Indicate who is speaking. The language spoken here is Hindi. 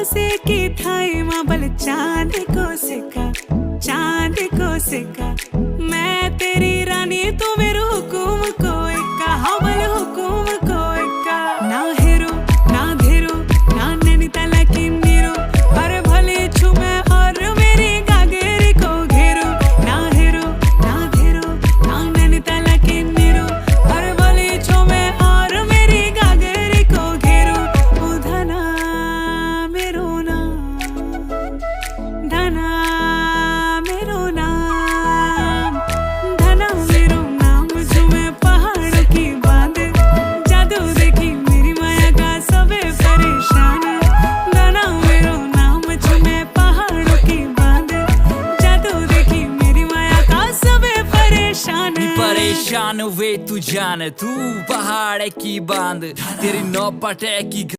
Speaker 1: से की थाई माबल चांद को सिक्का मैं तेरी रानी तू मेरे हुकुम को इक्का हवल हुकुम को इक्का ना हेरो ना धेरो ना नैनीताल की नीरो अरे भले छुमे और मेरी गागेरी को घेरो ना हेरो ना धेरो ना नैनीताल की नीरो अरे भले छुमे और मेरी गागेरी को घेरो ओ धना मेरो ना धना मेरो नाम धना मेरो नाम झूमे पहाड़ों की बांध जादू देखी मेरी माया का सबे परेशान धना मेरो नाम झूमे पहाड़ों की बांध जादू देखी मेरी माया का सबे परेशान
Speaker 2: परेशान वे तू जान तू पहाड़ की बांध तेरी नौ पटे की